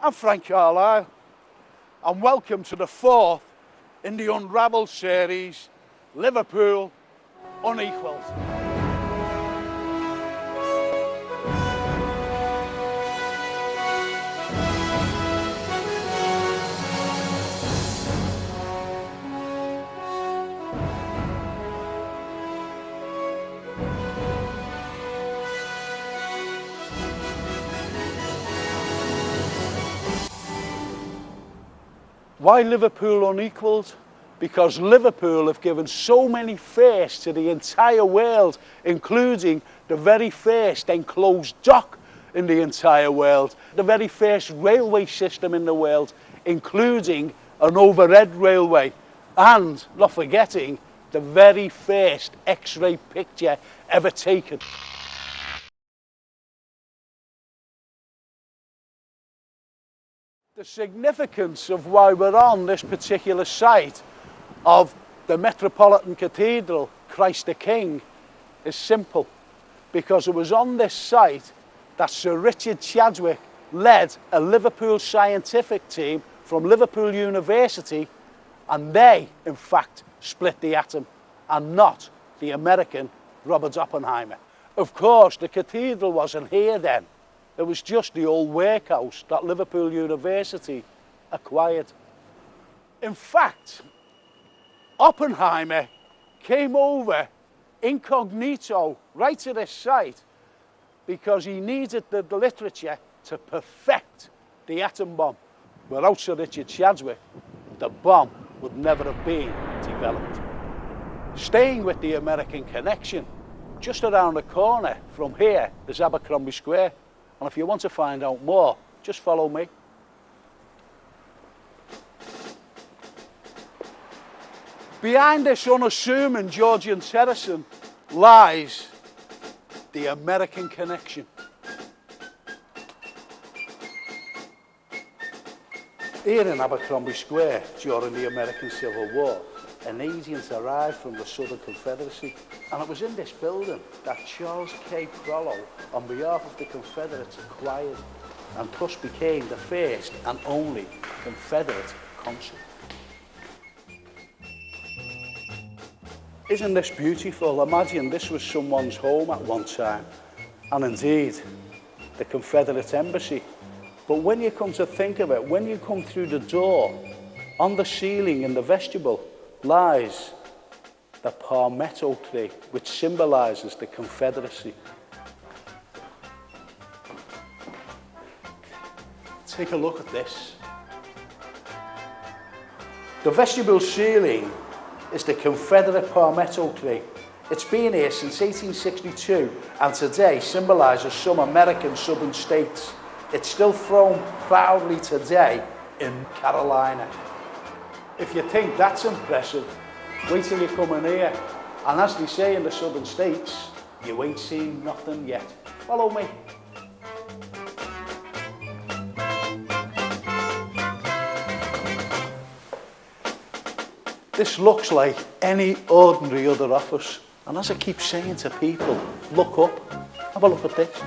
I'm Frank Carlyle, and welcome to the fourth in the Unravel series, Liverpool Unequalled. Why Liverpool Unequalled? Because Liverpool have given so many face to the entire world, including the very first enclosed dock in the entire world, the very first railway system in the world, including an overhead railway, and, not forgetting, the very first X-ray picture ever taken. The significance of why we're on this particular site of the Metropolitan Cathedral, Christ the King, is simple, because it was on this site that Sir Richard Chadwick led a Liverpool scientific team from Liverpool University, and they, in fact, split the atom, and not the American Robert Oppenheimer. Of course, the cathedral wasn't here then. It was just the old workhouse that Liverpool University acquired. In fact, Oppenheimer came over incognito right to this site because he needed the literature to perfect the atom bomb. Without Sir Richard Chadwick, the bomb would never have been developed. Staying with the American connection, just around the corner from here is Abercromby Square. And if you want to find out more, just follow me. Behind this unassuming Georgian terracing lies the American connection. Here in Abercrombie Square, during the American Civil War, an agent arrived from the Southern Confederacy, and it was in this building that Charles K. Carlyle, on behalf of the Confederates, acquired and thus became the first and only Confederate consul. Isn't this beautiful? Imagine this was someone's home at one time, and indeed the Confederate embassy. But when you come to think of it, when you come through the door, on the ceiling in the vestibule lies the palmetto tree, which symbolises the Confederacy. Take a look at this. The vestibule ceiling is the Confederate palmetto tree. It's been here since 1862 and today symbolises some American southern states. It's still thrown proudly today in Carolina. If you think that's impressive, wait till you come in here. And as they say in the southern states, you ain't seen nothing yet. Follow me. This looks like any ordinary other office. And as I keep saying to people, look up, have a look at this.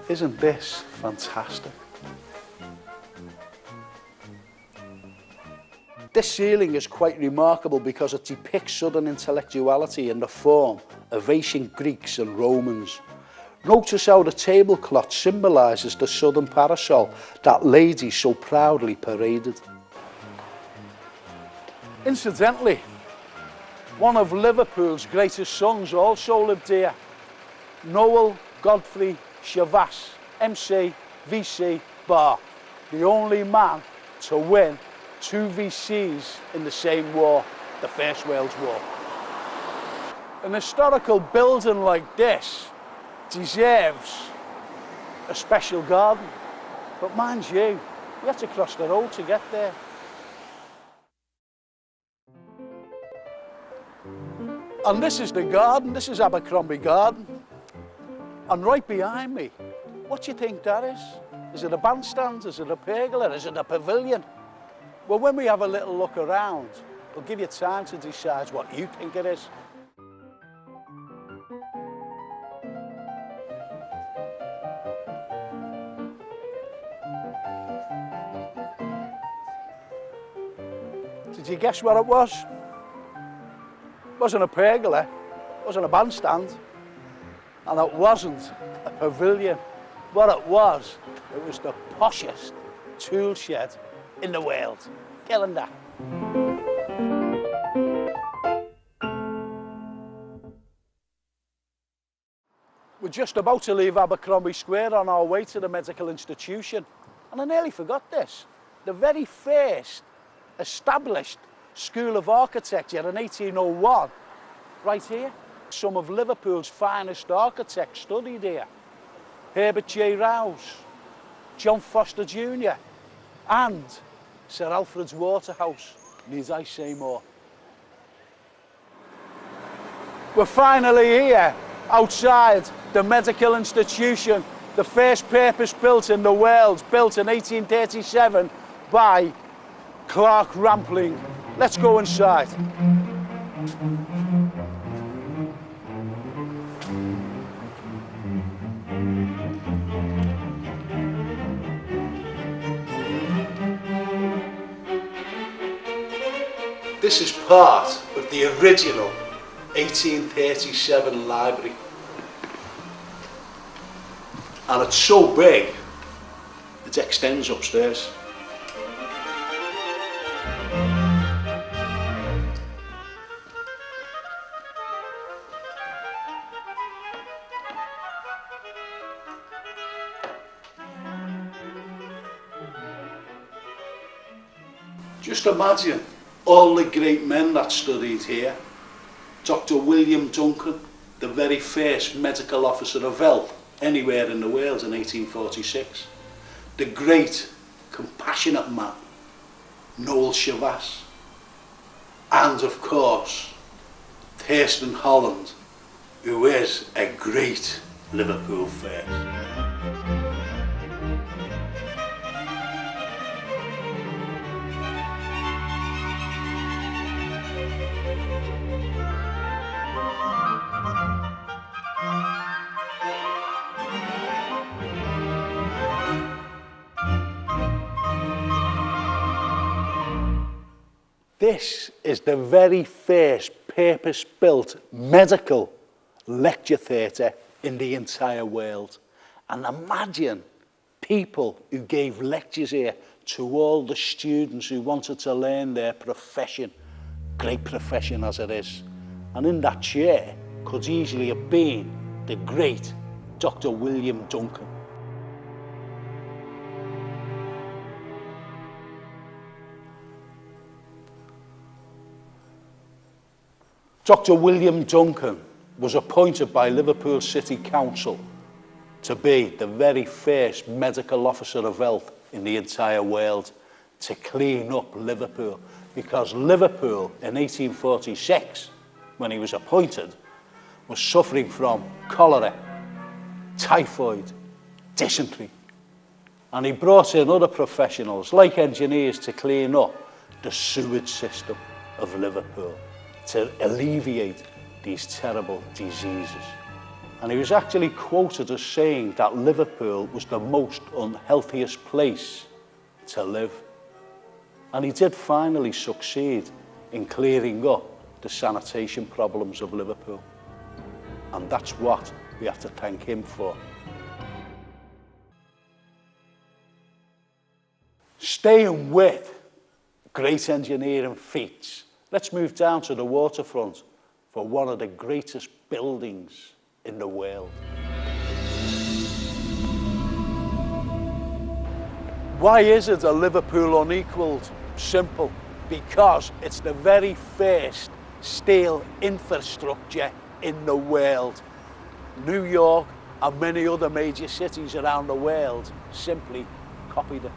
Isn't this fantastic? This ceiling is quite remarkable because it depicts Southern intellectuality in the form of ancient Greeks and Romans. Notice how the tablecloth symbolises the Southern parasol that ladies so proudly paraded. Incidentally, one of Liverpool's greatest sons also lived here, Noel Godfrey Chavas, MC, VC, Bar, the only man to win 2 VCs in the same war, the First World War. An historical building like this deserves a special garden, but mind you have to cross the road to get there. And this is the garden, this is Abercrombie Garden, and right behind me, what do you think that is? Is it a bandstand? Is it a pergola? Is it a pavilion? Well, when we have a little look around, we'll give you time to decide what you think it is. Did you guess what it was? It wasn't a pergola, it wasn't a bandstand, and it wasn't a pavilion. What it was the poshest tool shed in the world. Killing that. We're just about to leave Abercromby Square on our way to the medical institution. And I nearly forgot this. The very first established School of Architecture in 1801, right here. Some of Liverpool's finest architects studied here. Herbert J. Rouse, John Foster Jr. and Sir Alfred's Waterhouse. Need I say more? We're finally here, outside the medical institution, the first purpose-built in the world, built in 1837 by Clark Rampling. Let's go inside. This is part of the original 1837 library. And it's so big, it extends upstairs. Just imagine all the great men that studied here. Dr. William Duncan, the very first medical officer of health anywhere in the world in 1846. The great, compassionate man, Noel Shavas. And of course, Thurston, Holland, who is a great Liverpool first. This is the very first purpose-built medical lecture theatre in the entire world. And imagine people who gave lectures here to all the students who wanted to learn their profession, great profession as it is. And in that chair could easily have been the great Dr. William Duncan. Dr. William Duncan was appointed by Liverpool City Council to be the very first medical officer of health in the entire world to clean up Liverpool, because Liverpool in 1846, when he was appointed, was suffering from cholera, typhoid, dysentery. And he brought in other professionals, like engineers, to clean up the sewage system of Liverpool, to alleviate these terrible diseases. And he was actually quoted as saying that Liverpool was the most unhealthiest place to live. And he did finally succeed in clearing up the sanitation problems of Liverpool. And that's what we have to thank him for. Staying with great engineering feats, let's move down to the waterfront for one of the greatest buildings in the world. Why is it a Liverpool Unequalled? Simple, because it's the very first steel infrastructure in the world. New York and many other major cities around the world simply copied it.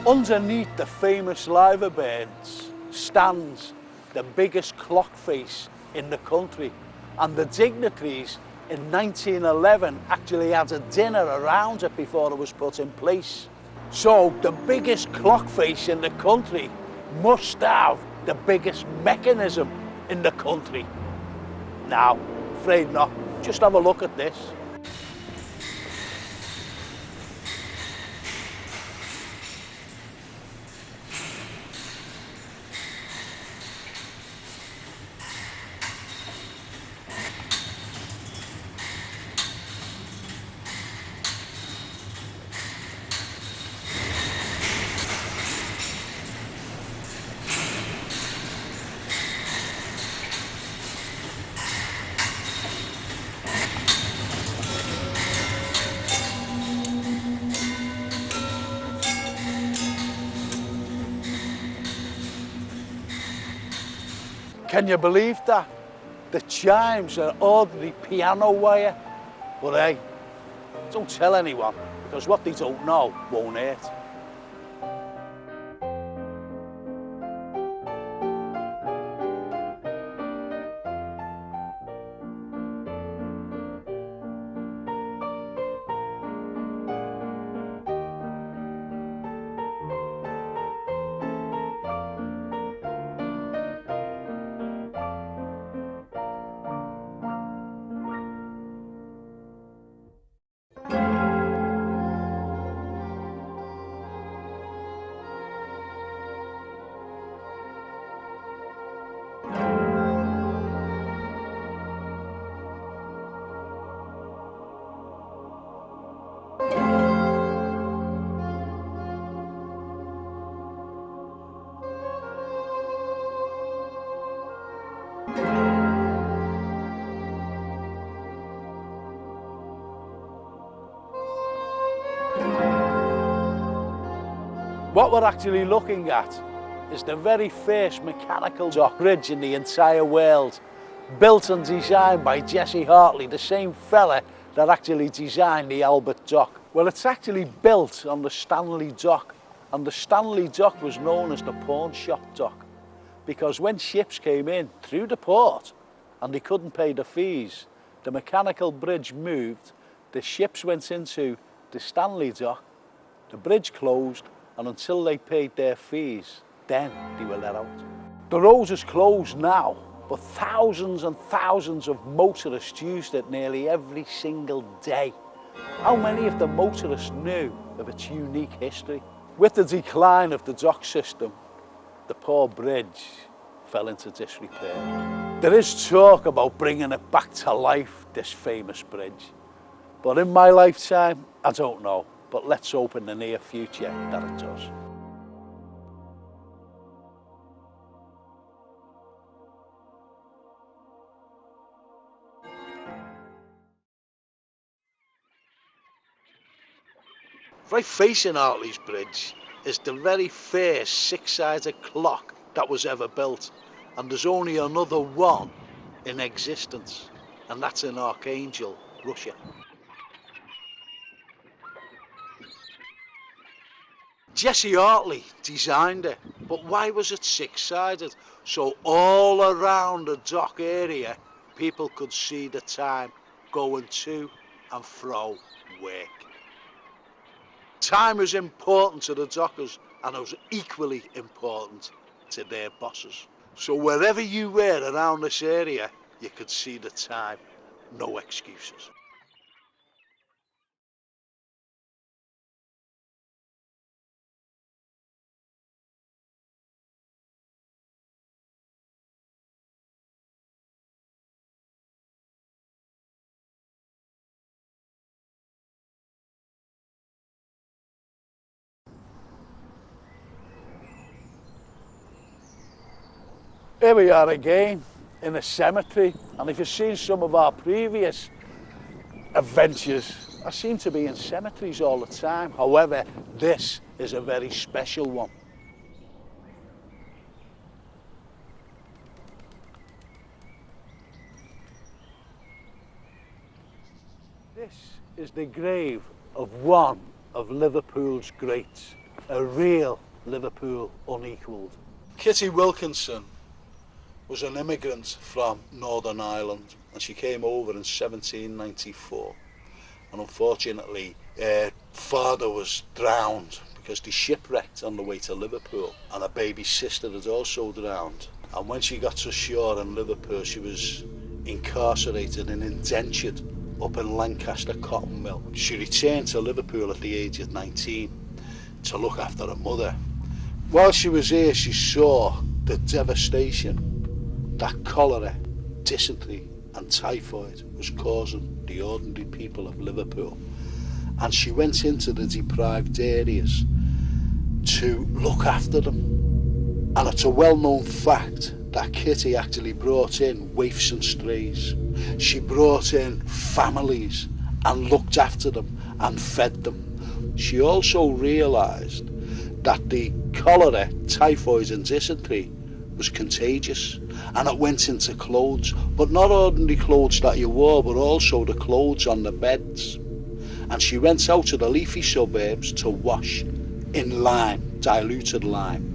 Underneath the famous Liverburns stands the biggest clock face in the country, and the dignitaries in 1911 actually had a dinner around it before it was put in place. So the biggest clock face in the country must have the biggest mechanism in the country. Now, afraid not, just have a look at this. Can you believe that? The chimes are ordinary piano wire. But hey, don't tell anyone, because what they don't know won't hurt. What we're actually looking at is the very first mechanical dock bridge in the entire world, built and designed by Jesse Hartley, the same fella that actually designed the Albert Dock. Well, it's actually built on the Stanley Dock, and the Stanley Dock was known as the pawn shop dock, because when ships came in through the port and they couldn't pay the fees, the mechanical bridge moved, the ships went into the Stanley Dock, the bridge closed, and until they paid their fees, then they were let out. The road is closed now, but thousands and thousands of motorists used it nearly every single day. How many of the motorists knew of its unique history? With the decline of the dock system, the poor bridge fell into disrepair. There is talk about bringing it back to life, this famous bridge. But in my lifetime, I don't know. But let's hope in the near future that it does. Right facing Hartley's Bridge is the very first six-sided clock that was ever built, and there's only another one in existence, and that's in Archangel, Russia. Jesse Hartley designed it, but why was it six-sided? So all around the dock area, people could see the time going to and fro work. Time was important to the dockers, and it was equally important to their bosses. So wherever you were around this area, you could see the time, no excuses. Here we are again in a cemetery, and if you've seen some of our previous adventures, I seem to be in cemeteries all the time. However, this is a very special one. This is the grave of one of Liverpool's greats, a real Liverpool Unequalled. Kitty Wilkinson was an immigrant from Northern Ireland, and she came over in 1794, and unfortunately her father was drowned because they shipwrecked on the way to Liverpool, and her baby sister had also drowned. And when she got to shore in Liverpool, she was incarcerated and indentured up in Lancaster cotton mill. She returned to Liverpool at the age of 19 to look after her mother. While she was here, she saw the devastation that cholera, dysentery and typhoid was causing the ordinary people of Liverpool. And she went into the deprived areas to look after them. And it's a well-known fact that Kitty actually brought in waifs and strays. She brought in families and looked after them and fed them. She also realised that the cholera, typhoid and dysentery was contagious, and it went into clothes, but not ordinary clothes that you wore, but also the clothes on the beds. And she went out to the leafy suburbs to wash in lime, diluted lime.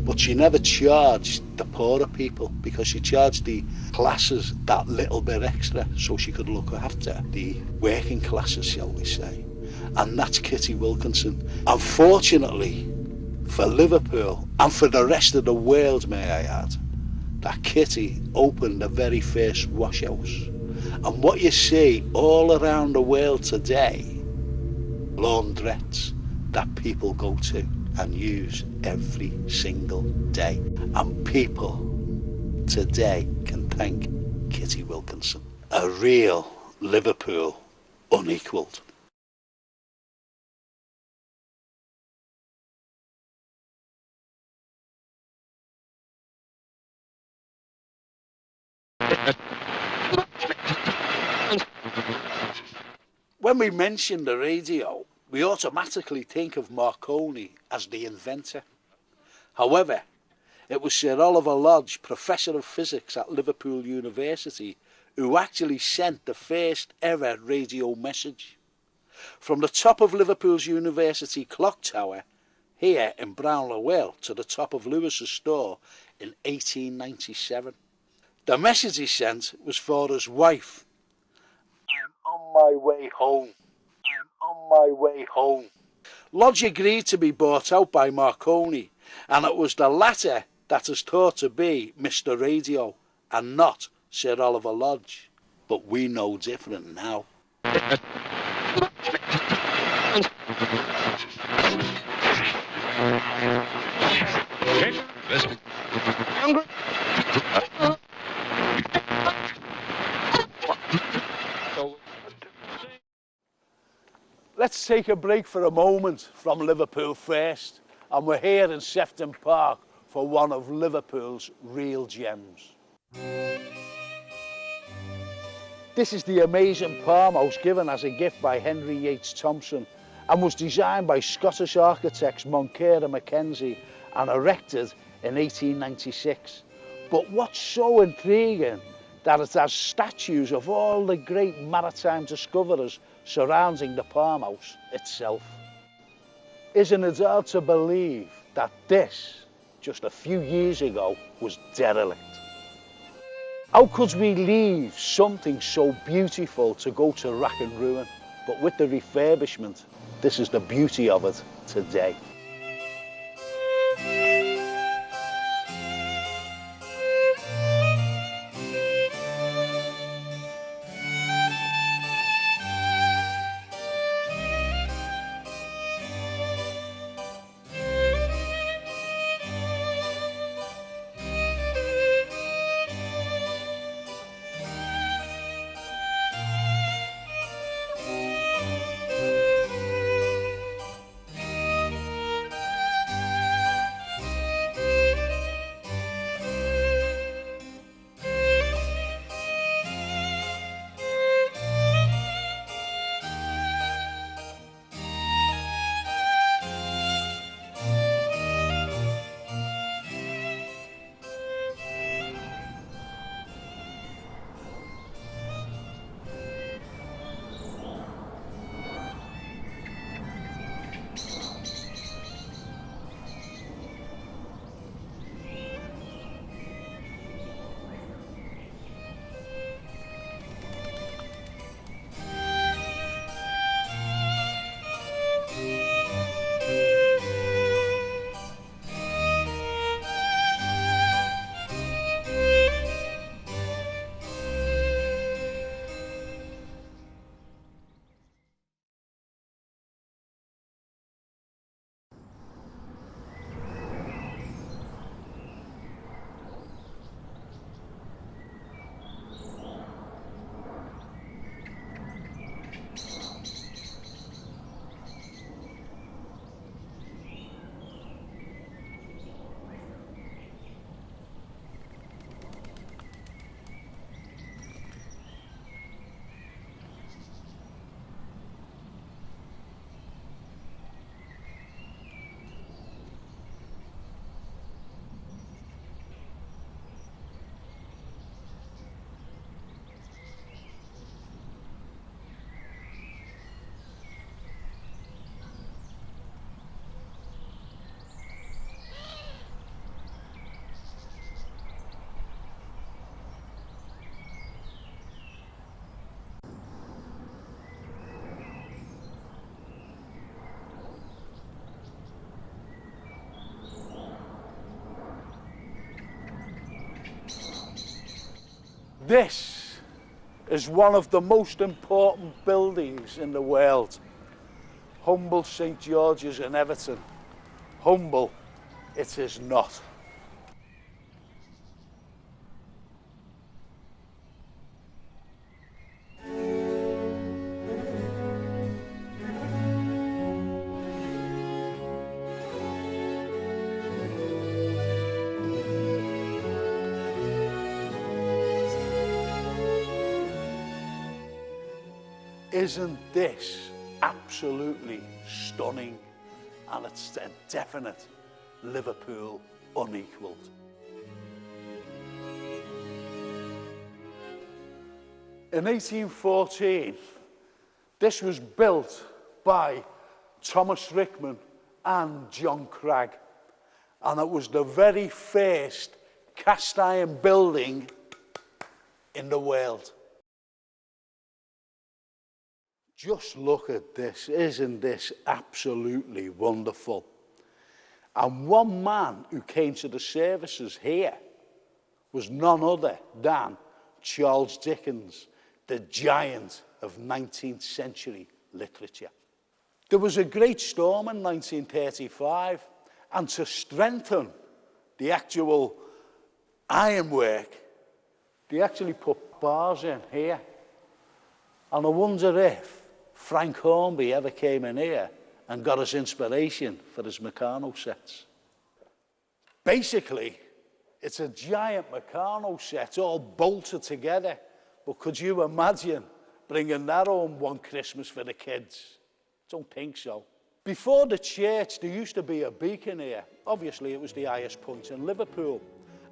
But she never charged the poorer people, because she charged the classes that little bit extra so she could look after the working classes, shall we say. And that's Kitty Wilkinson. Unfortunately for Liverpool, and for the rest of the world, may I add, that Kitty opened the very first wash house. And what you see all around the world today, laundrettes that people go to and use every single day. And people today can thank Kitty Wilkinson. A real Liverpool unequalled. When we mention the radio, we automatically think of Marconi as the inventor. However, it was Sir Oliver Lodge, Professor of Physics at Liverpool University, who actually sent the first ever radio message. From the top of Liverpool's University clock tower, here in Brownlow Well, to the top of Lewis's store in 1897. The message he sent was for his wife. "I'm on my way home. I'm on my way home." Lodge agreed to be bought out by Marconi, and it was the latter that is taught to be Mr. Radio, and not Sir Oliver Lodge. But we know different now. Let's take a break for a moment from Liverpool first, and we're here in Sefton Park for one of Liverpool's real gems. This is the amazing farmhouse given as a gift by Henry Yates Thompson and was designed by Scottish architects Moncur and Mackenzie and erected in 1896. But what's so intriguing, that it has statues of all the great maritime discoverers surrounding the farmhouse itself. Isn't it hard to believe that this, just a few years ago, was derelict? How could we leave something so beautiful to go to rack and ruin? But with the refurbishment, this is the beauty of it today. This is one of the most important buildings in the world. Humble St George's in Everton. Humble, it is not. Isn't this absolutely stunning? And it's a definite Liverpool unequalled. In 1814, this was built by Thomas Rickman and John Cragg, and it was the very first cast iron building in the world. Just look at this, isn't this absolutely wonderful? And one man who came to the services here was none other than Charles Dickens, the giant of 19th century literature. There was a great storm in 1935, and to strengthen the actual ironwork, they actually put bars in here. And I wonder if Frank Carlyle ever came in here and got his inspiration for his Meccano sets. Basically, it's a giant Meccano set all bolted together. But could you imagine bringing that home one Christmas for the kids? Don't think so. Before the church, there used to be a beacon here. Obviously, it was the highest point in Liverpool.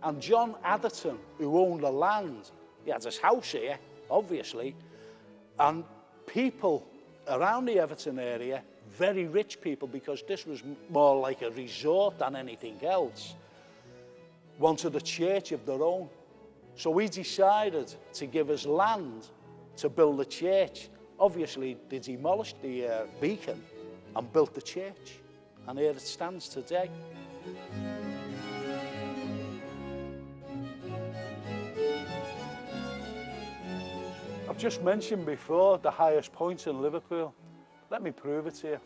And John Atherton, who owned the land, he had his house here, obviously, and people around the Everton area, very rich people, because this was more like a resort than anything else, wanted a church of their own. So we decided to give us land to build a church. Obviously, they demolished the beacon and built the church. And here it stands today. I've just mentioned before the highest point in Liverpool. Let me prove it to you.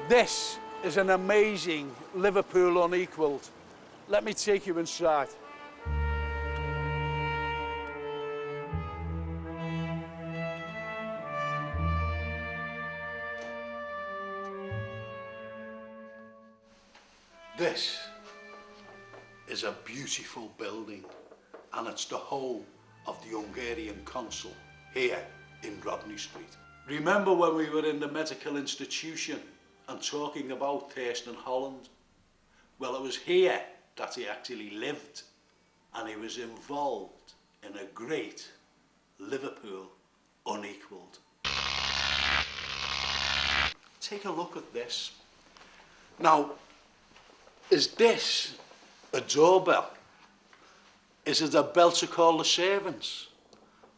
This is an amazing Liverpool unequalled. Let me take you inside. This is a beautiful building, and it's the home of the Hungarian consul here in Rodney Street. Remember when we were in the medical institution and talking about Thurston, Holland? Well, it was here that he actually lived, and he was involved in a great Liverpool unequalled. Take a look at this. Now, is this a doorbell? Is it a bell to call the servants?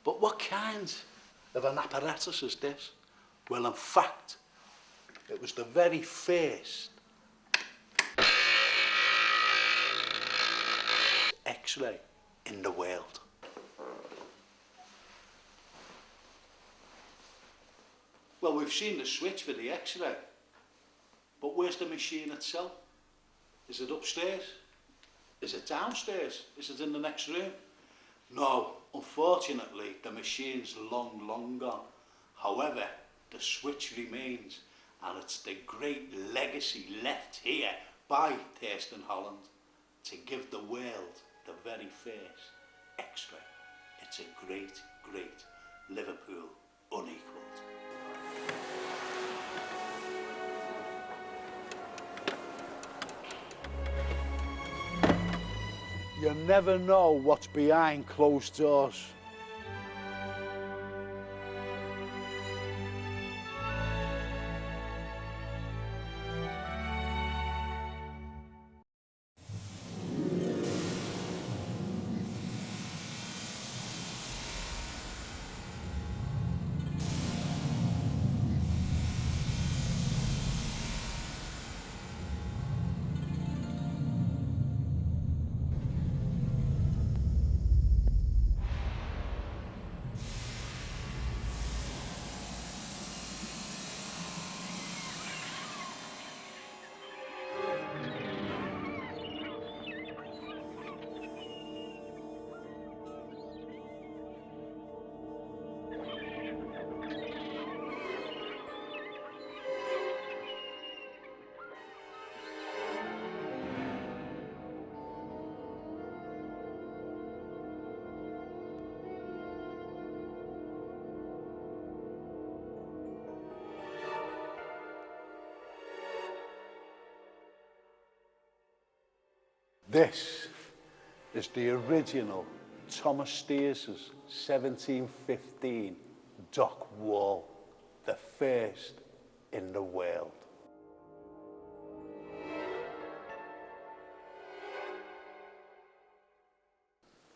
But what kind of an apparatus is this? Well, in fact, it was the very first X-ray in the world. Well, we've seen the switch for the X-ray, where's the machine itself? Is it upstairs? Is it downstairs? Is it in the next room? No, unfortunately, the machine's long gone. However, the switch remains, and it's the great legacy left here by Thurston, Holland, to give the world the very first X-ray. It's a great Liverpool Unequalled. You never know what's behind closed doors. This is the original Thomas Steers' 1715 dock wall, the first in the world.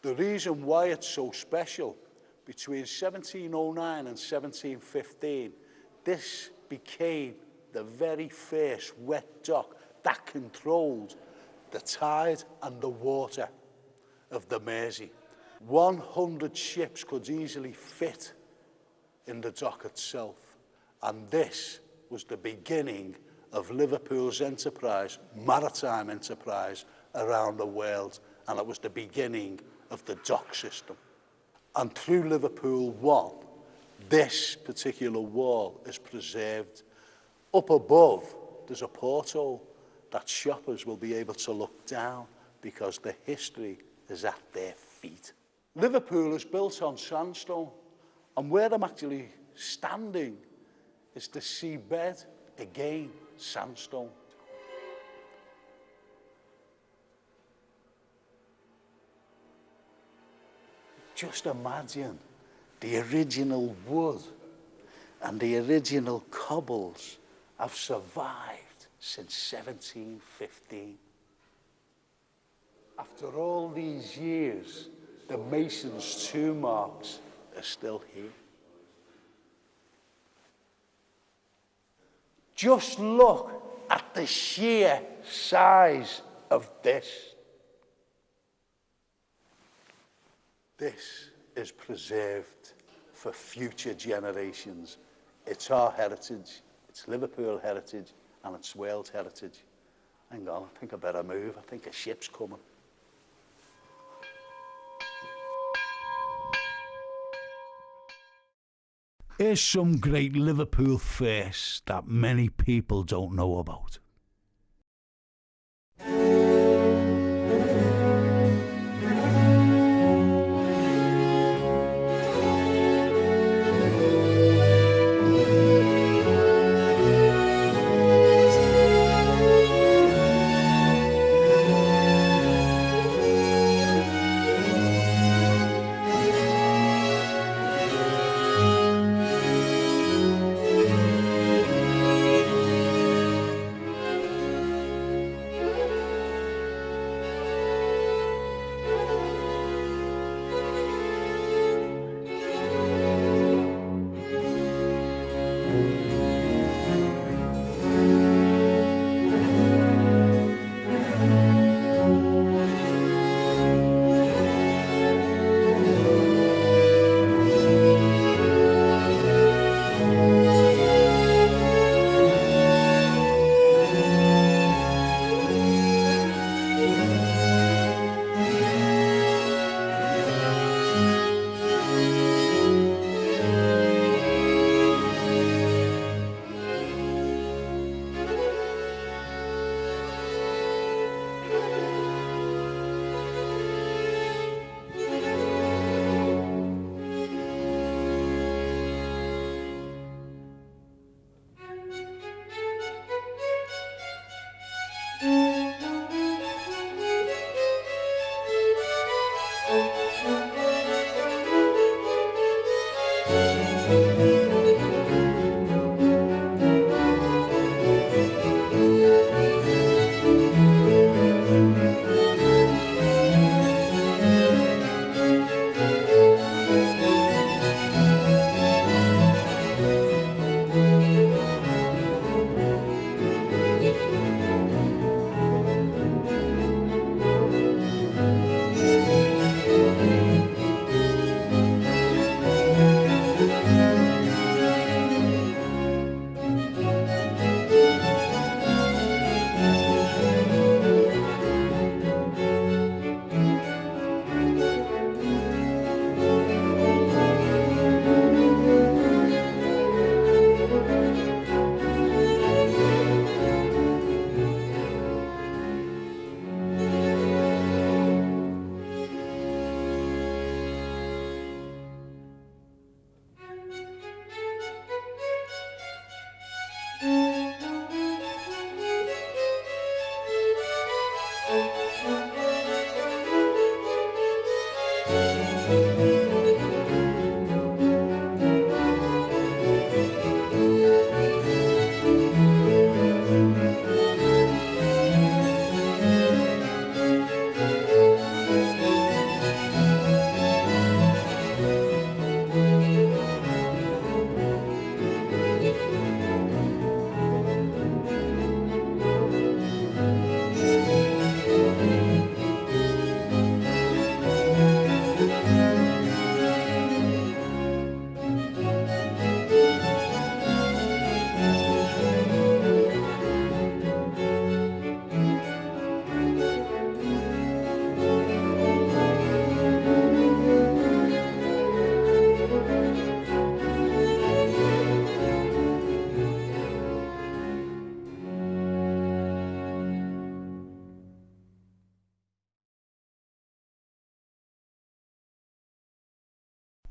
The reason why it's so special, between 1709 and 1715, this became the very first wet dock that controlled the tide and the water of the Mersey. 100 ships could easily fit in the dock itself, and this was the beginning of Liverpool's enterprise, maritime enterprise around the world, and it was the beginning of the dock system. And through Liverpool One, this particular wall is preserved. Up above, there's a porthole that shoppers will be able to look down because the history is at their feet. Liverpool is built on sandstone, and where I'm actually standing is the seabed, again, sandstone. Just imagine the original wood and the original cobbles have survived since 1715. After all these years, the mason's tomb marks are still here. Just look at the sheer size of this. This is preserved for future generations. It's our heritage, it's Liverpool heritage, and it's world heritage. Hang on, I think I better move. I think a ship's coming. Here's some great Liverpool firsts that many people don't know about.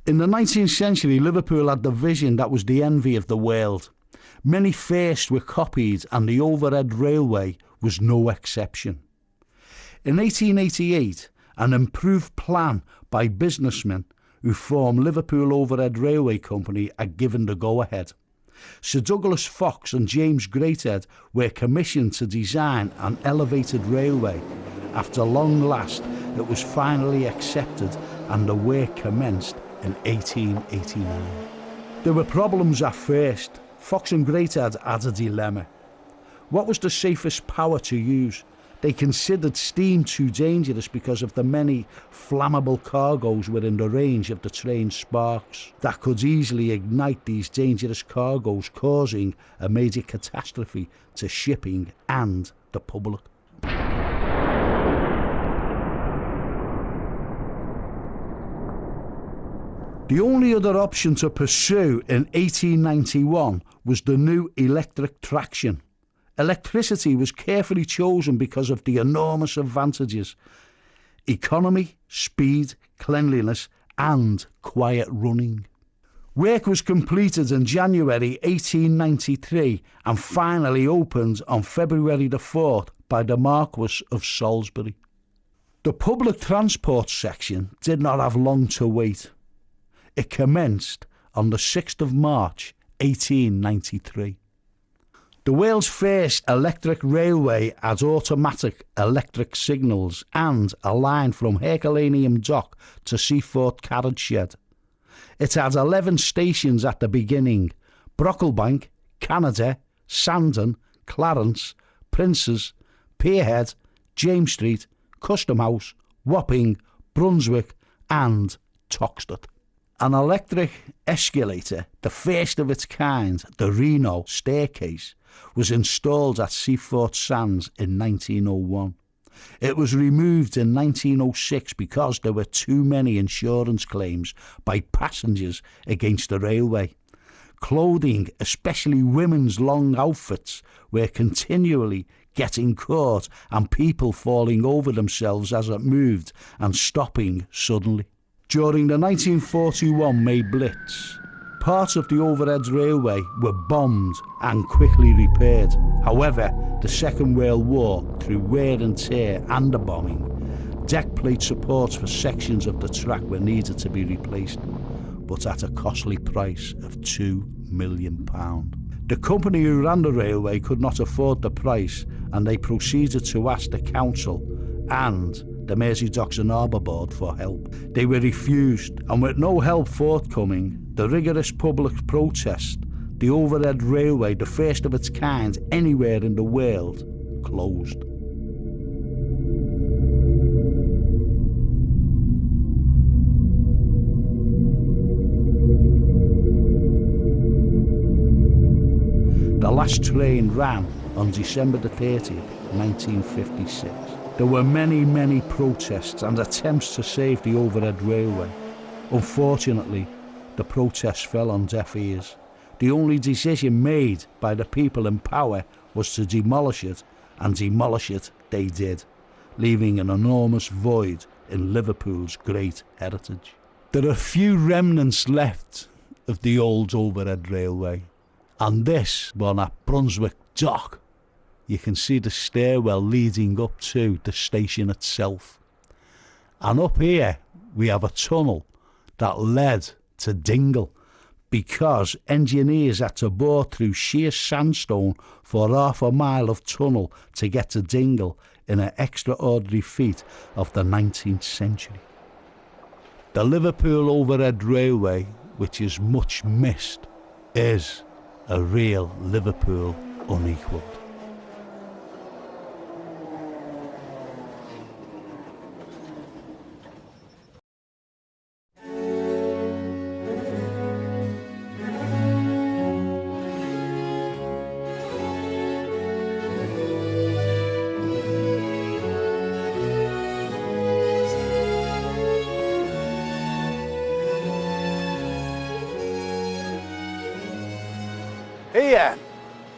In the 19th century, Liverpool had the vision that was the envy of the world. Many firsts were copied, and the overhead railway was no exception. In 1888, an improved plan by businessmen who formed Liverpool Overhead Railway Company had given the go-ahead. Sir Douglas Fox and James Greathead were commissioned to design an elevated railway. After long last, it was finally accepted and the work commenced in 1889. There were problems at first. Fox and Greathead had a dilemma. What was the safest power to use? They considered steam too dangerous because of the many flammable cargoes within the range of the train's sparks that could easily ignite these dangerous cargoes, causing a major catastrophe to shipping and the public. The only other option to pursue in 1891 was the new electric traction. Electricity was carefully chosen because of the enormous advantages: economy, speed, cleanliness and quiet running. Work was completed in January 1893 and finally opened on February the 4th by the Marquess of Salisbury. The public transport section did not have long to wait. It commenced on the 6th of March 1893. The world's first electric railway had automatic electric signals and a line from Herculaneum Dock to Seaford Carriage Shed. It had 11 stations at the beginning: Brocklebank, Canada, Sandon, Clarence, Princes, Pierhead, James Street, Custom House, Wapping, Brunswick and Toxteth. An electric escalator, the first of its kind, the Reno staircase, was installed at Seaford Sands in 1901. It was removed in 1906 because there were too many insurance claims by passengers against the railway. Clothing, especially women's long outfits, were continually getting caught and people falling over themselves as it moved and stopping suddenly. During the 1941 May Blitz, parts of the overhead railway were bombed and quickly repaired. However, the Second World War, through wear and tear and the bombing, deck plate supports for sections of the track were needed to be replaced. but at a costly price of £2 million. The company who ran the railway could not afford the price, and they proceeded to ask the council and the Mersey Docks and Harbour Board for help. They were refused, and with no help forthcoming, the rigorous public protest, the overhead railway, the first of its kind anywhere in the world, closed. The last train ran on December the 30th, 1956. There were many protests and attempts to save the overhead railway. Unfortunately, the protests fell on deaf ears. The only decision made by the people in power was to demolish it, and demolish it they did, leaving an enormous void in Liverpool's great heritage. There are few remnants left of the old overhead railway, and this one at Brunswick Dock. You can see the stairwell leading up to the station itself. And up here we have a tunnel that led to Dingle, because engineers had to bore through sheer sandstone for half a mile of tunnel to get to Dingle in an extraordinary feat of the 19th century. The Liverpool Overhead Railway, which is much missed, is a real Liverpool unequalled. Here,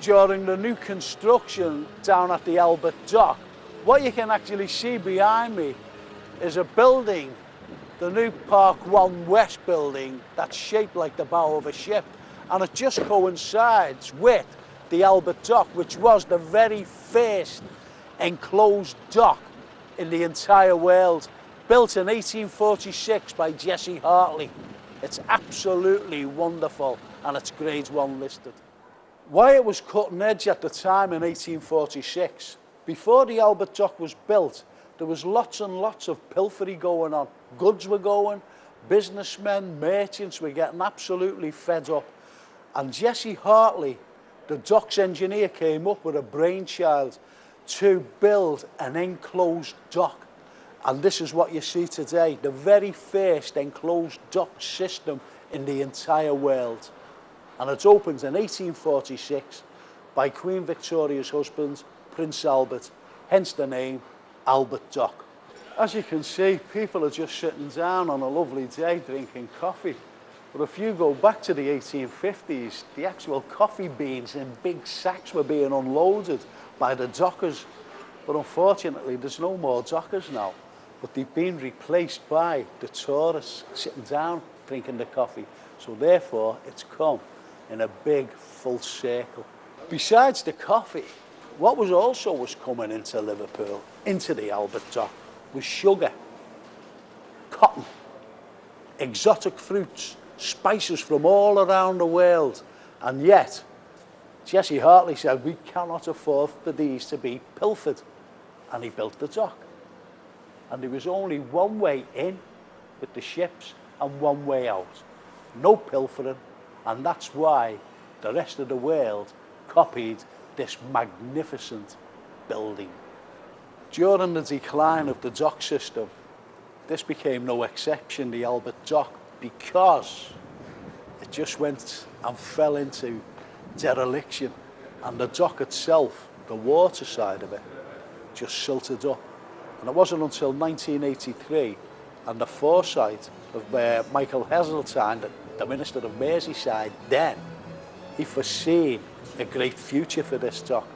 during the new construction down at the Albert Dock, what you can actually see behind me is a building, the new Park 1 West building, that's shaped like the bow of a ship, and it just coincides with the Albert Dock, which was the very first enclosed dock in the entire world, built in 1846 by Jesse Hartley. It's absolutely wonderful, and it's Grade 1 listed. Why it was cutting edge at the time in 1846, before the Albert Dock was built, there was lots and lots of pilfery going on. Goods were going, businessmen, merchants were getting absolutely fed up. And Jesse Hartley, the docks engineer, came up with a brainchild to build an enclosed dock. And this is what you see today, the very first enclosed dock system in the entire world. And it opened in 1846 by Queen Victoria's husband, Prince Albert, hence the name Albert Dock. As you can see, people are just sitting down on a lovely day drinking coffee. But if you go back to the 1850s, the actual coffee beans in big sacks were being unloaded by the dockers. But unfortunately, there's no more dockers now. But they've been replaced by the tourists sitting down drinking the coffee. So therefore, it's come in a big full circle. Besides the coffee, what was coming into Liverpool, into the Albert Dock, was sugar, cotton, exotic fruits, spices from all around the world. And yet, Jesse Hartley said, we cannot afford for these to be pilfered. And he built the dock. And there was only one way in with the ships and one way out. No pilfering. And that's why the rest of the world copied this magnificent building. During the decline of the dock system, this became no exception, the Albert Dock, because it just went and fell into dereliction. And the dock itself, the water side of it, just silted up. And it wasn't until 1983 and the foresight of Michael Heseltine, the Minister of Merseyside then, he foreseen a great future for this dock.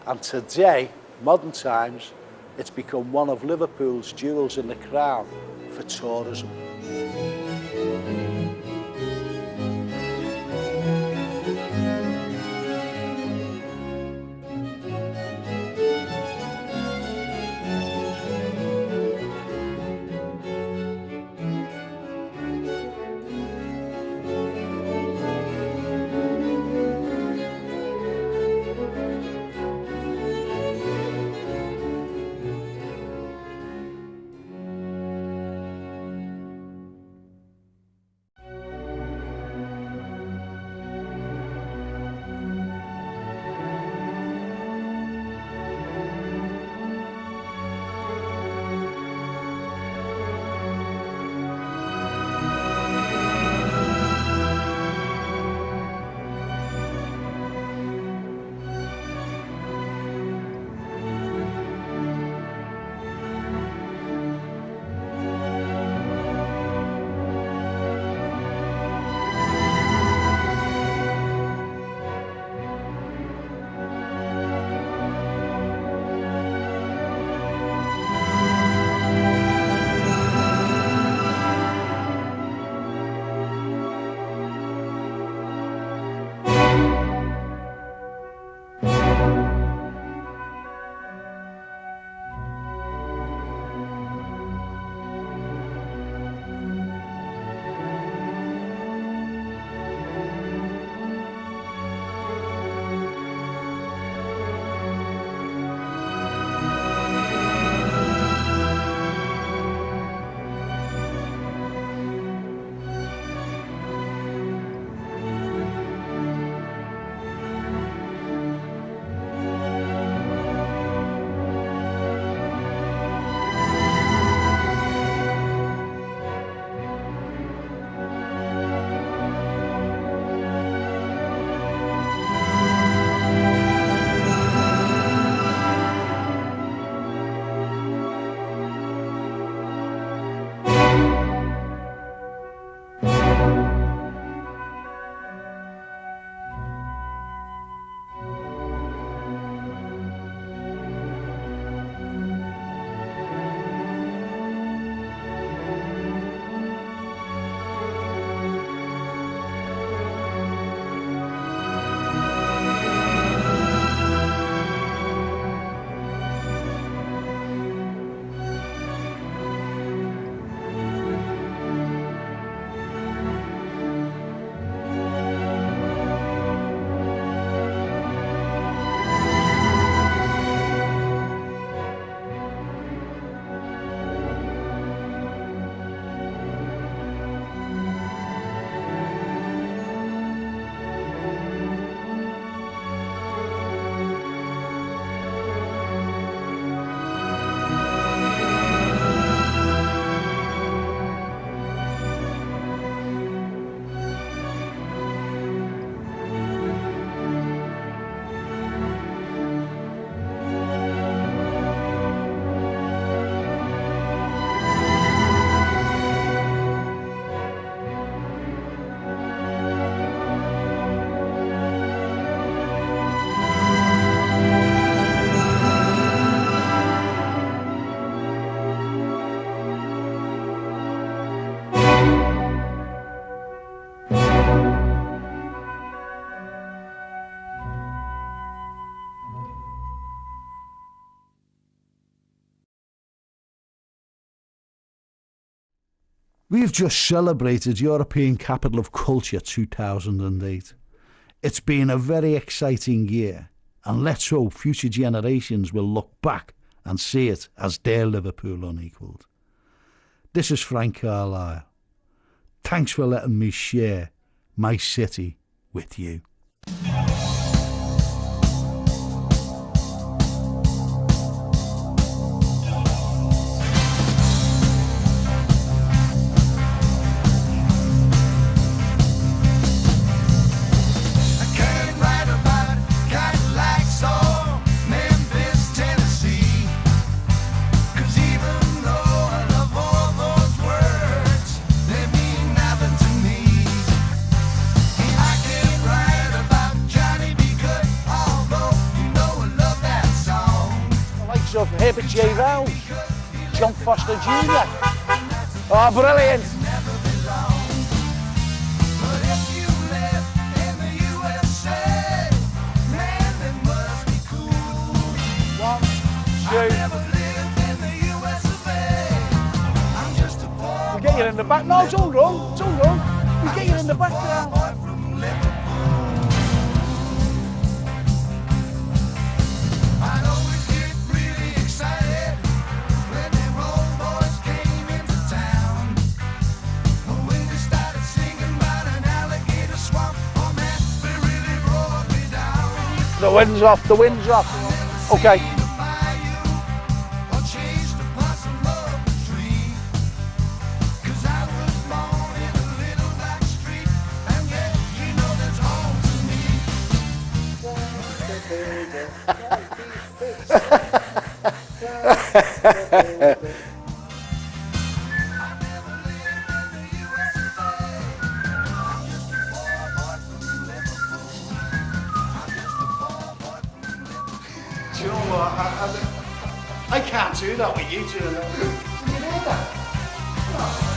And today, modern times, it's become one of Liverpool's jewels in the crown for tourism. We've just celebrated European Capital of Culture 2008. It's been a very exciting year, and let's hope future generations will look back and see it as their Liverpool Unequalled. This is Frank Carlyle. Thanks for letting me share my city with you. Of Herbert J. Rouse, John Foster Jr. Oh, brilliant! One, two. We get you in the back. No, don't run, don't run. We get you in the background. The wind's off, the wind's off. Okay. You know what, I can't do that with you doing that. Can you do that? Oh.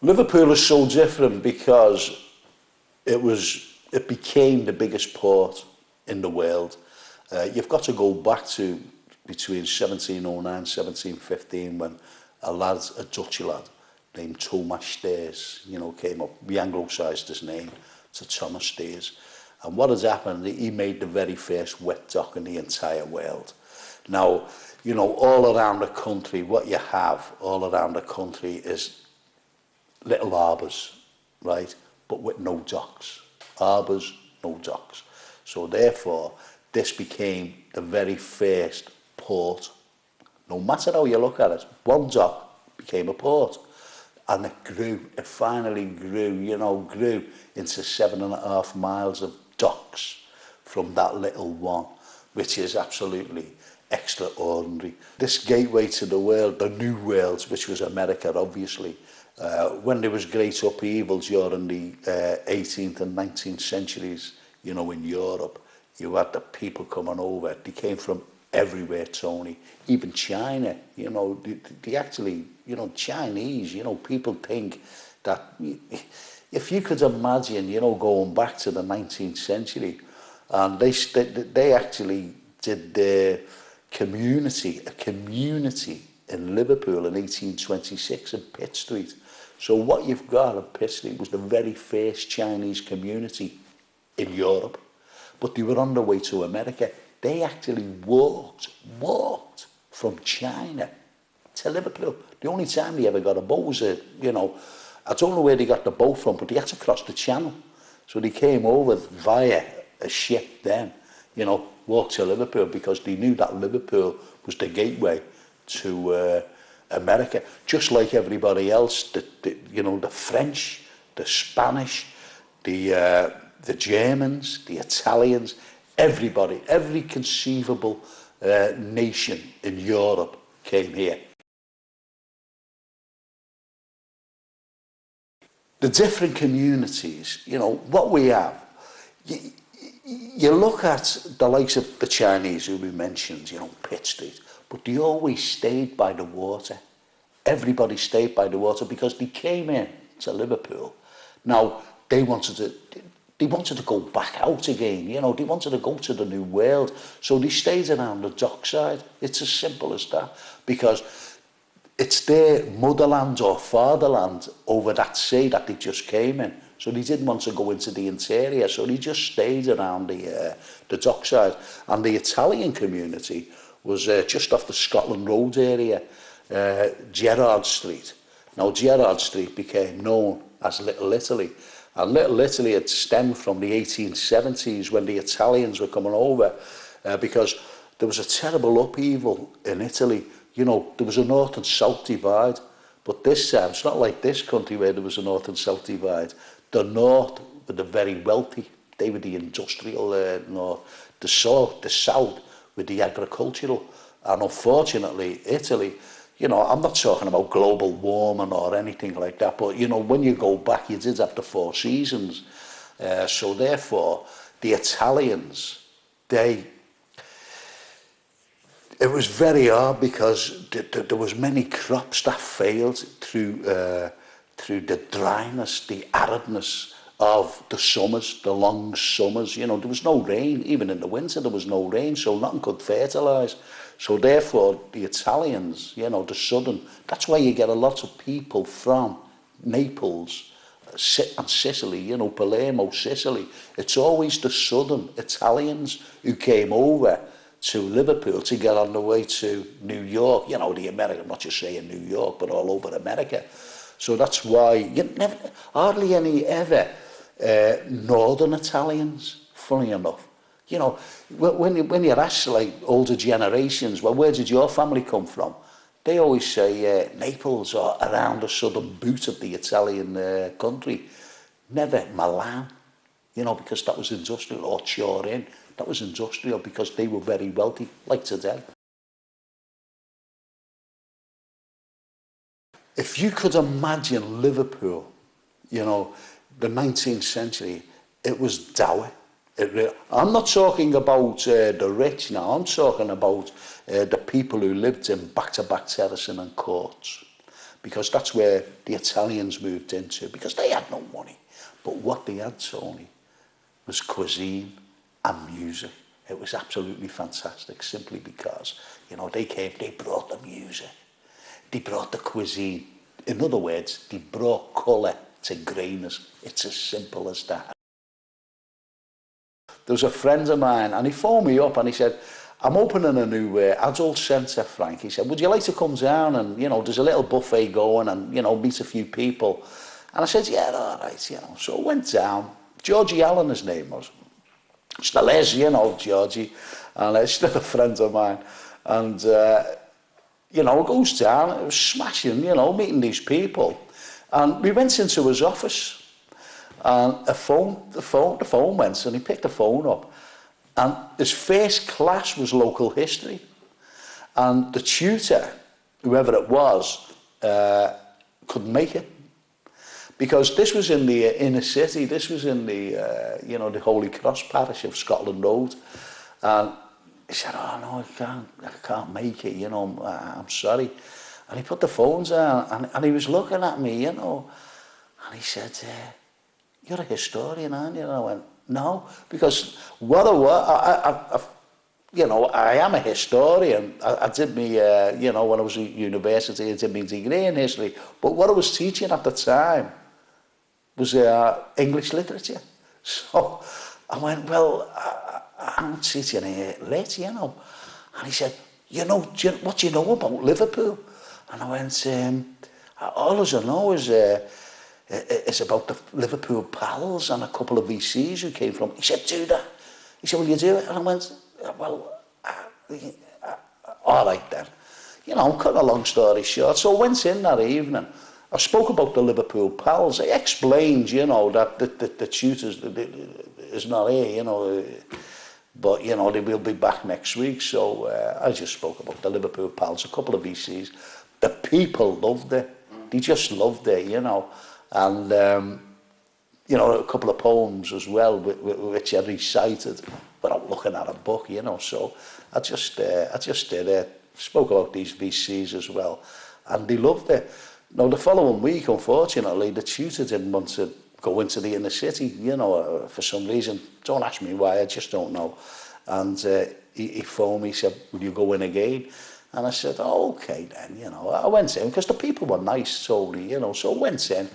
Liverpool is so different because it became the biggest port in the world. You've got to go back to between 1709 and 1715 when a Dutch lad named Thomas Steers, came up. We anglicised his name to Thomas Steers. And what has happened, he made the very first wet dock in the entire world. Now, all around the country, what you have all around the country is little harbours, right, but with no docks. Harbours, no docks. So therefore, this became the very first port. No matter how you look at it, one dock became a port. And it grew, it finally grew, you know, grew into 7.5 miles of docks from that little one, which is absolutely extraordinary. This gateway to the world, the new world, which was America, obviously, when there was great upheavals during the 18th and 19th centuries, you know, in Europe, you had the people coming over. They came from everywhere, Tony. Even China, you know, they actually, you know, Chinese, you know, people think that if you could imagine, you know, going back to the 19th century, and they actually did their a community in Liverpool in 1826 in Pitt Street. So what you've got in Pitt Street was the very first Chinese community in Europe, but they were on their way to America. They actually walked from China to Liverpool. The only time they ever got a boat was, you know, I don't know where they got the boat from, but they had to cross the channel. So they came over via a ship then, you know, walked to Liverpool because they knew that Liverpool was the gateway to America. Just like everybody else, you know, the French, the Spanish, the Germans, the Italians, everybody, every conceivable nation in Europe came here. The different communities, you know, what we have, you look at the likes of the Chinese who we mentioned, you know, Pitt Street, but they always stayed by the water. Everybody stayed by the water because they came in to Liverpool. Now, they wanted to go back out again, you know, they wanted to go to the new world. So they stayed around the dockside. It's as simple as that, because it's their motherland or fatherland over that sea that they just came in. So they didn't want to go into the interior, so they just stayed around the dockside. And the Italian community was just off the Scotland Road area, Gerrard Street. Now, Gerrard Street became known as Little Italy. And Little Italy had stemmed from the 1870s when the Italians were coming over, because there was a terrible upheaval in Italy. You know, there was a north and south divide, but this time, it's not like this country where there was a north and south divide. The north were the very wealthy, they were the industrial north. The south were the agricultural. And unfortunately, Italy, you know, I'm not talking about global warming or anything like that, but, you know, when you go back, you did have the 4 seasons. So therefore, the Italians, it was very hard because there was many crops that failed through the dryness, the aridness of the summers, the long summers. You know, there was no rain. Even in the winter, there was no rain, so nothing could fertilise. So therefore, the Italians, you know, the southern, that's why you get a lot of people from Naples and Sicily, you know, Palermo, Sicily. It's always the southern Italians who came over to Liverpool to get on the way to New York. You know, the American, I'm not just saying New York, but all over America. So that's why you never, hardly any ever northern Italians, funny enough. You know, when you're asked, like, older generations, well, where did your family come from? They always say Naples or around the southern boot of the Italian country. Never Milan, you know, because that was industrial, or Turin, that was industrial because they were very wealthy, like today. If you could imagine Liverpool, you know, the 19th century, it was dour. I'm not talking about the rich now, I'm talking about the people who lived in back-to-back terracing and courts, because that's where the Italians moved into, because they had no money. But what they had, Tony, was cuisine and music. It was absolutely fantastic, simply because, you know, they brought the music, they brought the cuisine. In other words, they brought colour to greyness. It's as simple as that. There was a friend of mine, and he phoned me up and he said, I'm opening a new adult centre, Frank. He said, would you like to come down and, you know, there's a little buffet going and, you know, meet a few people. And I said, yeah, all right, you know. So I went down. Georgie Allen, his name was. Still is, you know, Georgie. And he's still a friend of mine. And, you know, it goes down. It was smashing, you know, meeting these people. And we went into his office. And the phone went, and he picked the phone up. And his first class was local history. And the tutor, whoever it was, couldn't make it. Because this was in the inner city, this was in the, you know, the Holy Cross parish of Scotland Road. And he said, oh no, I can't make it, you know, I'm sorry. And he put the phones down, and he was looking at me, you know, and he said, you're a historian, aren't you? And I went, no, because what I you know, I am a historian. I did me, you know, when I was at university, I did my degree in history. But what I was teaching at the time was English literature. So I went, well, I'm teaching it lit, you know. And he said, you know, what do you know about Liverpool? And I went, all I know is it's about the Liverpool pals and a couple of VCs who came from. He said, do that. He said, will you do it? And I went, well, all right then. You know, I'm cutting a long story short. So I went in that evening. I spoke about the Liverpool pals. I explained, you know, that the tutors is not here, you know, but, you know, they will be back next week. So I just spoke about the Liverpool pals, a couple of VCs. The people loved it. They just loved it, you know. And, you know, a couple of poems as well, which I recited without looking at a book, you know. So I just did it. Spoke about these VCs as well, and they loved it. Now, the following week, unfortunately, the tutor didn't want to go into the inner city, you know, for some reason. Don't ask me why, I just don't know. And he phoned me, he said, will you go in again? And I said, oh, okay then, you know. I went in, because the people were nice, totally, you know, so I went in.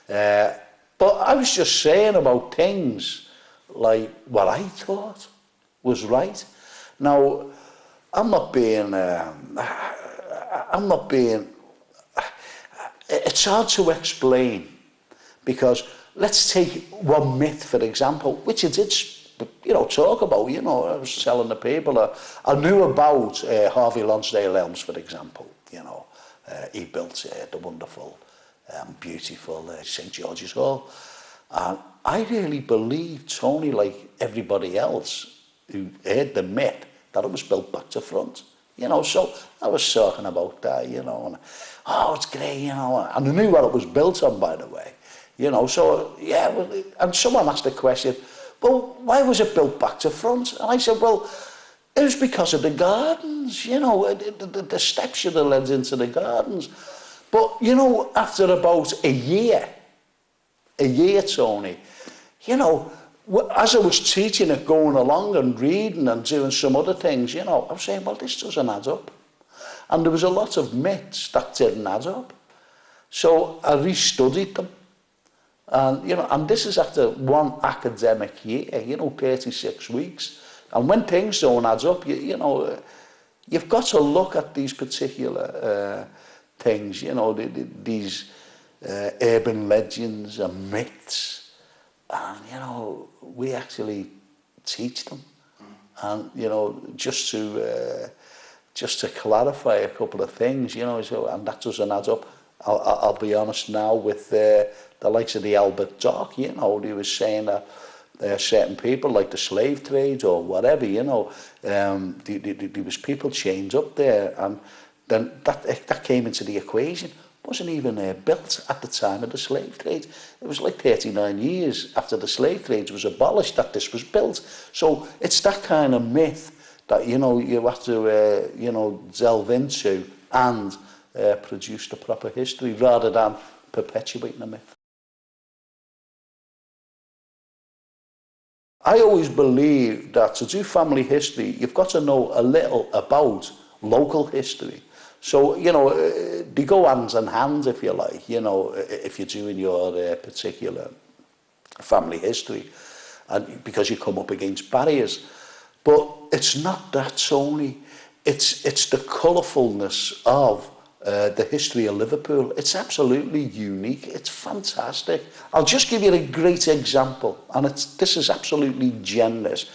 But I was just saying about things like what I thought was right. Now, I'm not being, it's hard to explain, because let's take one myth, for example, which I did, you know, talk about, you know, I was telling the people, I knew about Harvey Lonsdale Elms, for example, you know, he built the wonderful, beautiful St. George's Hall. And I really believed, Tony, like everybody else who heard the myth, that it was built back to front. You know, so I was talking about that, you know, and, oh, it's great, you know, and I knew what it was built on, by the way, you know, so, yeah, and someone asked the question, well, why was it built back to front? And I said, well, it was because of the gardens, you know, the steps should have led into the gardens. But, you know, after about a year, Tony, you know, as I was teaching it, going along and reading and doing some other things, you know, I was saying, well, this doesn't add up. And there was a lot of myths that didn't add up. So I restudied them. And, you know, and this is after one academic year, you know, 36 weeks. And when things don't add up, you know, you've got to look at these particular things, you know, these urban legends and myths. And, you know, we actually teach them. And, you know, just to clarify a couple of things, you know, so, and that doesn't add up. I'll be honest now with the likes of the Albert Dock, you know, he was saying that certain people like the slave trade or whatever, you know, there was people chained up there, and then that came into the equation. Wasn't even built at the time of the slave trade. It was like 39 years after the slave trade was abolished that this was built. So it's that kind of myth that, you know, you have to, you know, delve into and produce the proper history rather than perpetuating a myth. I always believe that to do family history, you've got to know a little about local history. So, you know, they go hands in hand, if you like, you know, if you're doing your particular family history, and because you come up against barriers. But it's not that, Tony. It's the colourfulness of the history of Liverpool. It's absolutely unique. It's fantastic. I'll just give you a great example, and this is absolutely generous.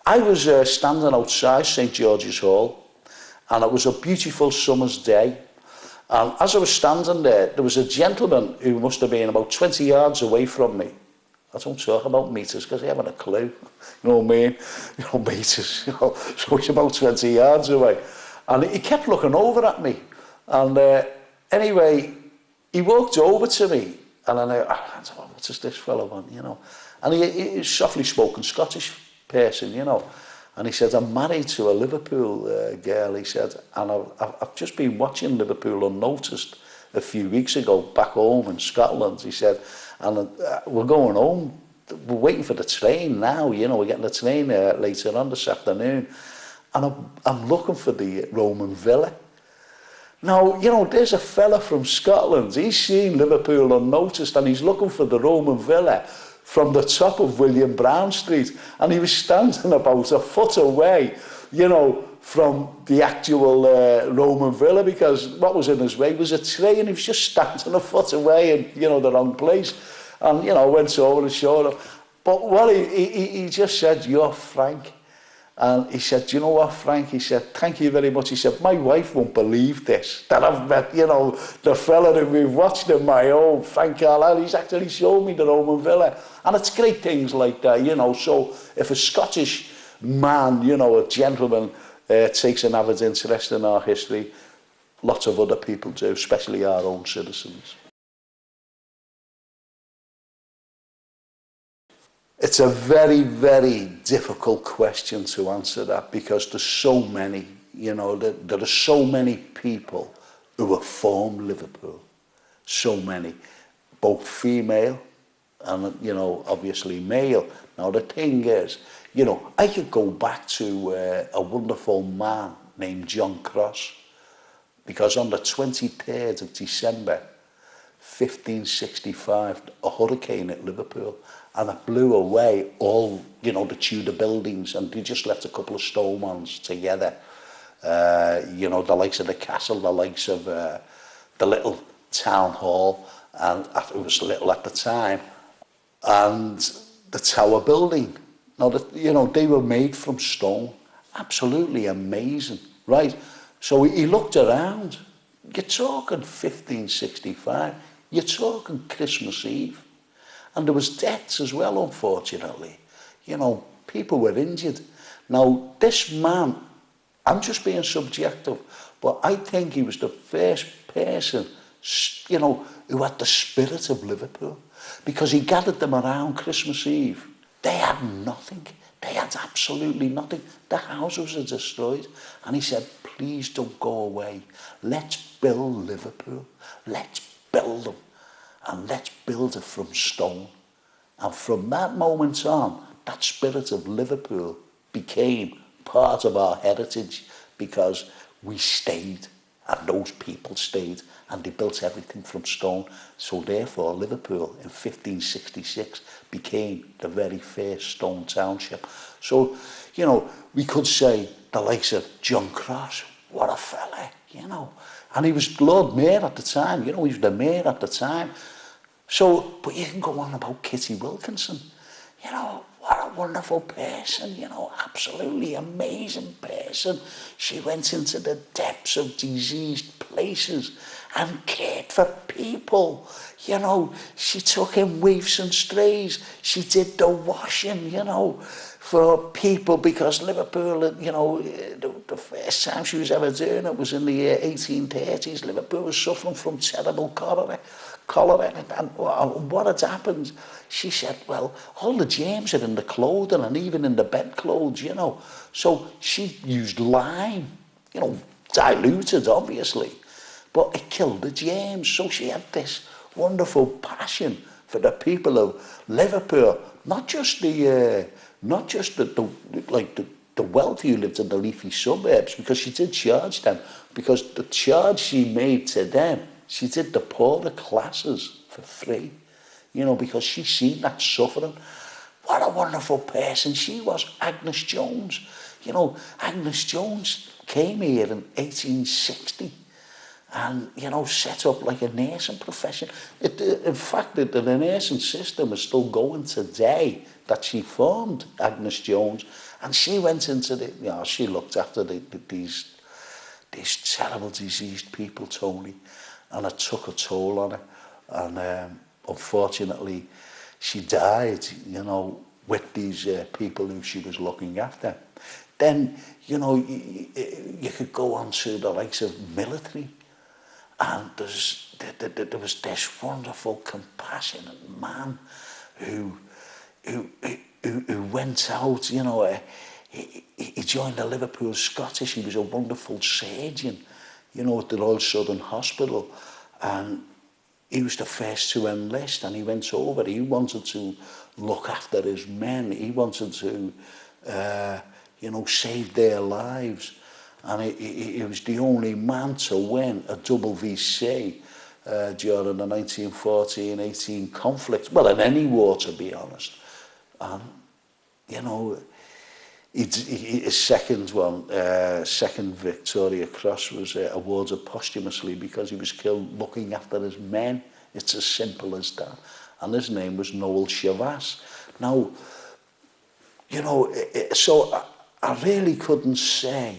I was standing outside St George's Hall, and it was a beautiful summer's day. And as I was standing there was a gentleman who must have been about 20 yards away from me. I don't talk about metres because I haven't a clue. You know what I mean? You know, metres. You know, so he's about 20 yards away. And he kept looking over at me. And anyway, he walked over to me. And I thought, what does this fellow want, you know? And he's softly spoken Scottish person, you know. And he said, I'm married to a Liverpool girl, he said. And I've just been watching Liverpool Unnoticed a few weeks ago back home in Scotland, he said. And we're going home. We're waiting for the train now, you know. We're getting the train later on this afternoon. And I'm looking for the Roman Villa. Now, you know, there's a fella from Scotland. He's seen Liverpool Unnoticed and he's looking for the Roman Villa from the top of William Brown Street. And he was standing about a foot away, you know, from the actual Roman Villa, because what was in his way was a train. He was just standing a foot away in, you know, the wrong place. And, you know, went over and showed him. But what he just said, you're Frank. And he said, do you know what, Frank? He said, thank you very much. He said, my wife won't believe this, that I've met, you know, the fella that we've watched in my home, Frank Carlyle. He's actually shown me the Roman Villa. And it's great things like that, you know. So if a Scottish man, you know, a gentleman, takes an avid interest in our history, lots of other people do, especially our own citizens. It's a very, very difficult question to answer that, because there's so many, you know, there are so many people who have formed Liverpool. So many, both female and, you know, obviously male. Now, the thing is, you know, I could go back to a wonderful man named John Cross, because on the 23rd of December, 1565, a hurricane hit Liverpool, and it blew away all, you know, the Tudor buildings, and they just left a couple of stone ones together. You know, the likes of the castle, the likes of the little town hall, and it was little at the time, and the Tower building. Now, you know, they were made from stone. Absolutely amazing, right? So he looked around. You're talking 1565. You're talking Christmas Eve. And there was deaths as well, unfortunately. You know, people were injured. Now, this man, I'm just being subjective, but I think he was the first person, you know, who had the spirit of Liverpool, because he gathered them around Christmas Eve. They had nothing. They had absolutely nothing. The houses were destroyed. And he said, please don't go away. Let's build Liverpool. Let's build them. And let's build it from stone. And from that moment on, that spirit of Liverpool became part of our heritage, because we stayed and those people stayed and they built everything from stone. So therefore Liverpool in 1566 became the very first stone township. So, you know, we could say the likes of John Cross, what a fella, you know. And he was Lord Mayor at the time, you know, he was the mayor at the time. So, but you can go on about Kitty Wilkinson, you know, what a wonderful person, you know, absolutely amazing person. She went into the depths of diseased places and cared for people, you know. She took in waifs and strays. She did the washing, you know, for people, because Liverpool, you know, the first time she was ever doing it was in the 1830s. Liverpool was suffering from terrible cholera, and what had happened, she said, well, all the germs are in the clothing and even in the bedclothes, you know. So she used lime, you know, diluted, obviously, but it killed the germs. So she had this wonderful passion for the people of Liverpool, not just the wealthy who lived in the leafy suburbs, because she did charge them, because the charge she made to them, she did the poorer classes for free, you know, because she seen that suffering. What a wonderful person she was, Agnes Jones. You know, Agnes Jones came here in 1860, and, you know, set up like a nursing profession. In fact, the nursing system is still going today that she formed, Agnes Jones, and she went into the, you know, she looked after these terrible diseased people, Tony, and it took a toll on her, and unfortunately she died, you know, with these people who she was looking after. Then, you know, you could go on to the likes of military, and there was this wonderful, compassionate man who went out, you know, he joined the Liverpool Scottish. He was a wonderful surgeon, you know, at the Royal Southern Hospital, and he was the first to enlist, and he went over. He wanted to look after his men. He wanted to, you know, save their lives. And he was the only man to win a WVC during the 1914-18 conflict. Well, in any war, to be honest. And, you know, his second Victoria Cross was awarded posthumously because he was killed looking after his men. It's as simple as that. And his name was Noel Shavas. Now, you know, so I really couldn't say,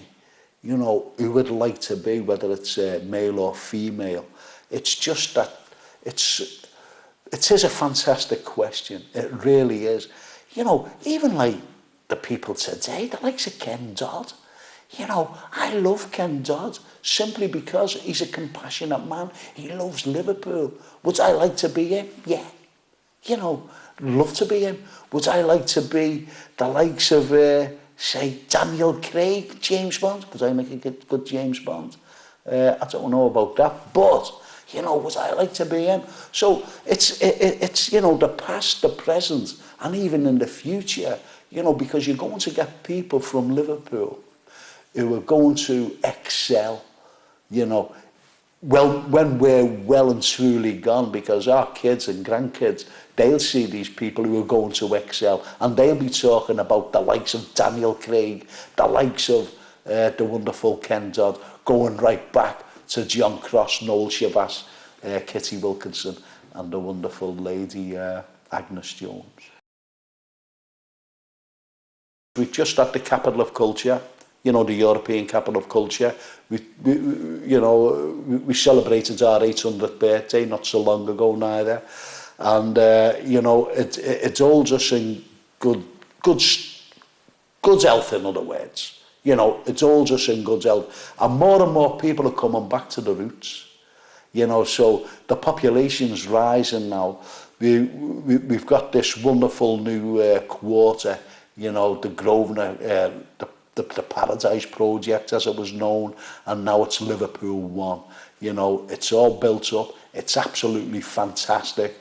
you know, who would like to be, whether it's male or female. It's just that it is a fantastic question. It really is. You know, even like the people today, the likes of Ken Dodd. You know, I love Ken Dodd simply because he's a compassionate man. He loves Liverpool. Would I like to be him? Yeah. You know, love to be him. Would I like to be the likes of, say, Daniel Craig, James Bond? Could I make a good James Bond? I don't know about that, but, you know, would I like to be him? So it's you know, the past, the present, and even in the future, you know, because you're going to get people from Liverpool who are going to excel, you know, well, when we're well and truly gone, because our kids and grandkids, they'll see these people who are going to excel, and they'll be talking about the likes of Daniel Craig, the likes of the wonderful Ken Dodd, going right back to John Cross, Noel Shavas, Kitty Wilkinson, and the wonderful lady Agnes Jones. We've just had the capital of culture, you know, the European capital of culture. We celebrated our 800th birthday not so long ago neither. And, you know, it's all just in good health, in other words. You know, it's all just in good health. And more people are coming back to the roots. You know, so the population's rising now. We've got this wonderful new quarter, you know, the Grosvenor, the Paradise Project, as it was known, and now it's Liverpool One. You know, it's all built up. It's absolutely fantastic.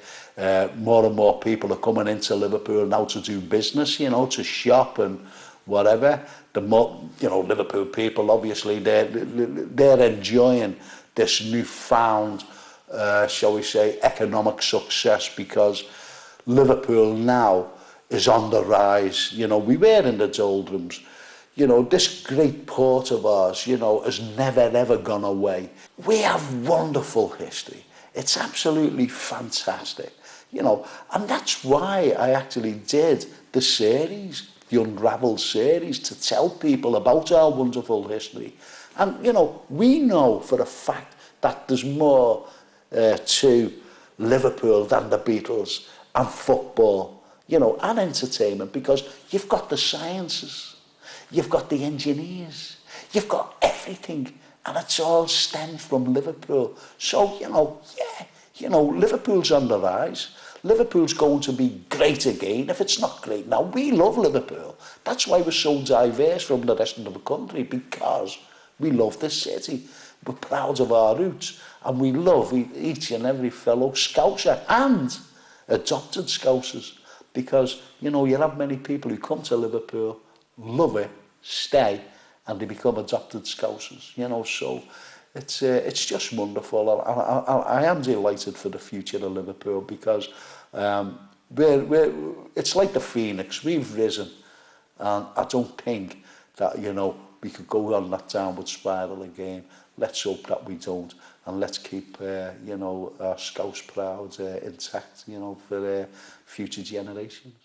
More and more people are coming into Liverpool now to do business, you know, to shop and whatever. The more, you know, Liverpool people, obviously, they're enjoying this newfound, shall we say, economic success, because Liverpool now is on the rise. You know, we were in the doldrums. You know, this great port of ours, you know, has never ever gone away. We have wonderful history. It's absolutely fantastic, you know, and that's why I actually did the series, the Unravelled series, to tell people about our wonderful history. And, you know, we know for a fact that there's more to Liverpool than the Beatles and football, you know, and entertainment, because you've got the sciences, you've got the engineers, you've got everything, and it's all stemmed from Liverpool. So, you know, yeah, you know, Liverpool's on the rise. Liverpool's going to be great again. If it's not great now, we love Liverpool. That's why we're so diverse from the rest of the country, because we love this city. We're proud of our roots, and we love each and every fellow Scouser and adopted Scousers, because, you know, you have many people who come to Liverpool, love it, stay, and they become adopted Scousers, you know. So it's just wonderful. I am delighted for the future of Liverpool, because it's like the phoenix. We've risen, and I don't think that, you know, we could go on that downward spiral again. let's hope that we don't, and let's keep, you know, our Scouse proud intact, you know, for future generations.